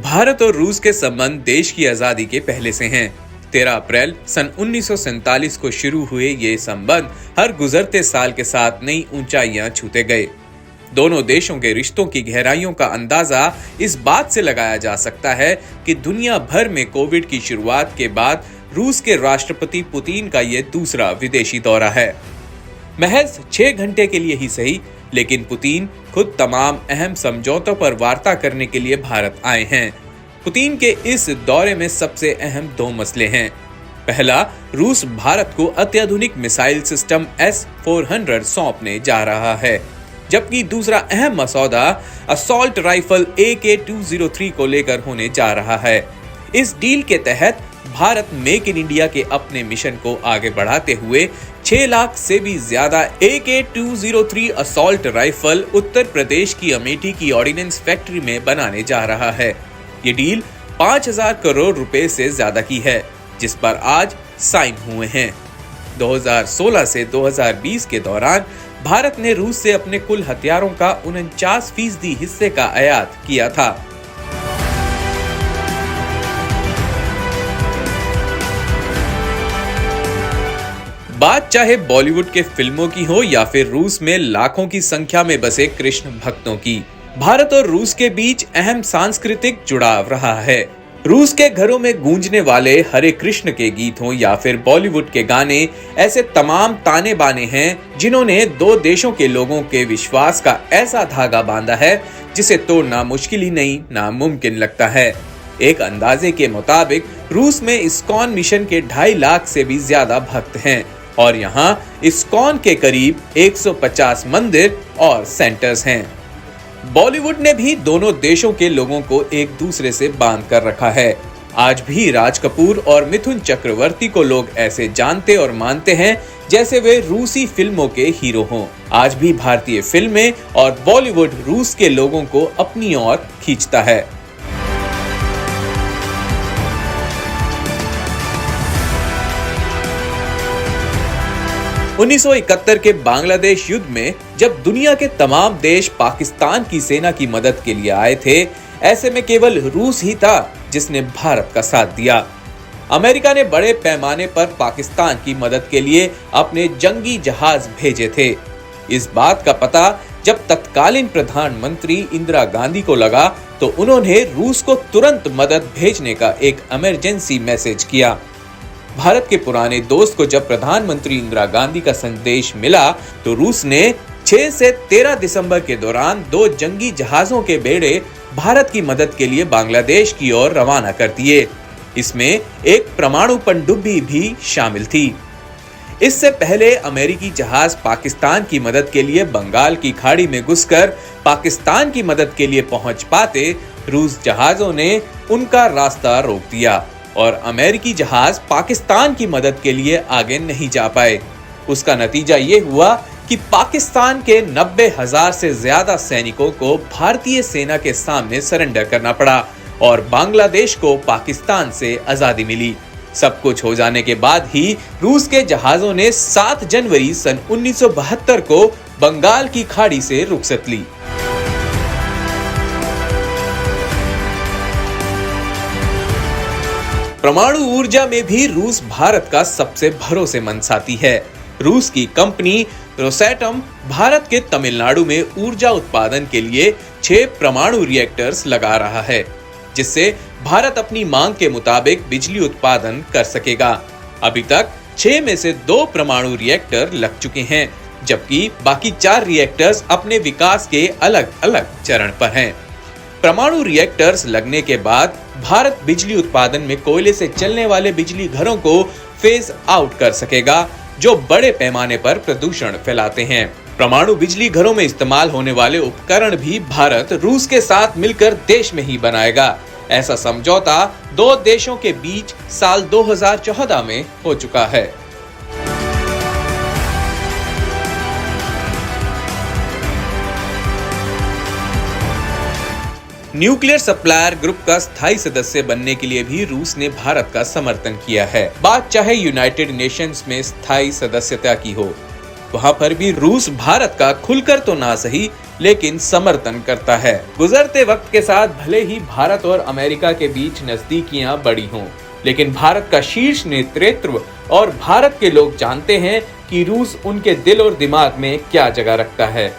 भारत और रूस के संबंध देश की आजादी के पहले से हैं। 13 अप्रैल सन 1947 को शुरू हुए ये संबंध हर गुजरते साल के साथ नई ऊंचाइयां छूते गए। दोनों देशों के रिश्तों की गहराइयों का अंदाजा इस बात से लगाया जा सकता है कि दुनिया भर में कोविड की शुरुआत के बाद रूस के राष्ट्रपति पुतिन का ये दूसरा विदेशी दौरा है। महज 6 घंटे के लिए ही सही, लेकिन पुतिन खुद तमाम अहम समझौतों पर वार्ता करने के लिए भारत आए हैं। पुतिन के इस दौरे में सबसे अहम 2 मसले हैं। पहला, रूस भारत को अत्याधुनिक मिसाइल सिस्टम S-400 सौंपने जा रहा है, जबकि दूसरा अहम मसौदा असॉल्ट राइफल AK-203 को लेकर होने जा रहा है। इस डील के तहत भारत मेक इन इंडिया के अपने मिशन को आगे बढ़ाते हुए 6 लाख से भी ज्यादा AK-203 assault rifle Uttar Pradesh की अमेठी की ऑर्डिनेंस फैक्ट्री में बनाने जा रहा है। ये डील 5000 करोड़ रुपए से ज्यादा की है, जिस पर आज साइन हुए हैं। 2016 से 2020 के दौरान भारत ने रूस से अपने कुल हथियारों का 49% हिस्से का आयात किया था। बात चाहे बॉलीवुड के फिल्मों की हो या फिर रूस में लाखों की संख्या में बसे कृष्ण भक्तों की, भारत और रूस के बीच अहम सांस्कृतिक जुड़ाव रहा है। रूस के घरों में गूंजने वाले हरे कृष्ण के गीत हों या फिर बॉलीवुड के गाने, ऐसे तमाम ताने बाने हैं जिन्होंने 2 देशों के लोगों के विश्वास का ऐसा धागा बांधा है जिसे तोड़ना मुश्किल ही नहीं, नामुमकिन लगता है। एक अंदाजे के मुताबिक रूस में इस्कॉन मिशन के 2.5 लाख से भी ज्यादा भक्त हैं और यहाँ इस्कॉन के करीब 150 मंदिर और सेंटर्स हैं। बॉलीवुड ने भी दोनों देशों के लोगों को एक दूसरे से बांध कर रखा है। आज भी राज कपूर और मिथुन चक्रवर्ती को लोग ऐसे जानते और मानते हैं जैसे वे रूसी फिल्मों के हीरो हों। आज भी भारतीय फिल्में और बॉलीवुड रूस के लोगों को अपनी ओर खींचता है। उन्नीस 1971 के बांग्लादेश युद्ध में जब दुनिया के तमाम देश पाकिस्तान की सेना की मदद के लिए आए थे, ऐसे में केवल रूस ही था जिसने भारत का साथ दिया। अमेरिका ने बड़े पैमाने पर पाकिस्तान की मदद के लिए अपने जंगी जहाज भेजे थे। इस बात का पता जब तत्कालीन प्रधानमंत्री इंदिरा गांधी को लगा तो उन्होंने रूस को तुरंत मदद भेजने का एक इमरजेंसी मैसेज किया। भारत के पुराने दोस्त को जब प्रधानमंत्री इंदिरा गांधी का संदेश मिला तो रूस ने 6 से 13 दिसंबर के दौरान 2 जंगी जहाजों के बेड़े भारत की मदद के लिए बांग्लादेश की ओर रवाना कर दिए। इसमें एक परमाणु पनडुब्बी भी शामिल थी। इससे पहले अमेरिकी जहाज पाकिस्तान की मदद के लिए बंगाल की खाड़ी में घुसकर पाकिस्तान की मदद के लिए पहुंच पाते, रूस जहाजों ने उनका रास्ता रोक दिया और अमेरिकी जहाज पाकिस्तान की मदद के लिए आगे नहीं जा पाए। उसका नतीजा ये हुआ कि पाकिस्तान के 90,000 से ज्यादा सैनिकों को भारतीय सेना के सामने सरेंडर करना पड़ा और बांग्लादेश को पाकिस्तान से आजादी मिली। सब कुछ हो जाने के बाद ही रूस के जहाजों ने 7 जनवरी सन 1972 को बंगाल की खाड़ी से रुखसत ली। परमाणु ऊर्जा में भी रूस भारत का सबसे भरोसेमंद साथी है। रूस की कंपनी रोसैटम भारत के तमिलनाडु में ऊर्जा उत्पादन के लिए 6 परमाणु रिएक्टर्स लगा रहा है, जिससे भारत अपनी मांग के मुताबिक बिजली उत्पादन कर सकेगा। अभी तक 6 में से 2 परमाणु रिएक्टर लग चुके हैं, जबकि बाकी 4 रिएक्टर्स अपने विकास के अलग अलग चरण पर हैं। परमाणु रिएक्टर्स लगने के बाद भारत बिजली उत्पादन में कोयले से चलने वाले बिजली घरों को फेज आउट कर सकेगा, जो बड़े पैमाने पर प्रदूषण फैलाते हैं। परमाणु बिजली घरों में इस्तेमाल होने वाले उपकरण भी भारत रूस के साथ मिलकर देश में ही बनाएगा। ऐसा समझौता 2 देशों के बीच साल 2014 में हो चुका है। न्यूक्लियर सप्लायर ग्रुप का स्थायी सदस्य बनने के लिए भी रूस ने भारत का समर्थन किया है। बात चाहे यूनाइटेड नेशंस में स्थायी सदस्यता की हो वहाँ पर भी रूस भारत का खुलकर तो ना सही लेकिन समर्थन करता है। गुजरते वक्त के साथ भले ही भारत और अमेरिका के बीच नजदीकियां बढ़ी हों, लेकिन भारत का शीर्ष नेतृत्व और भारत के लोग जानते हैं कि रूस उनके दिल और दिमाग में क्या जगह रखता है।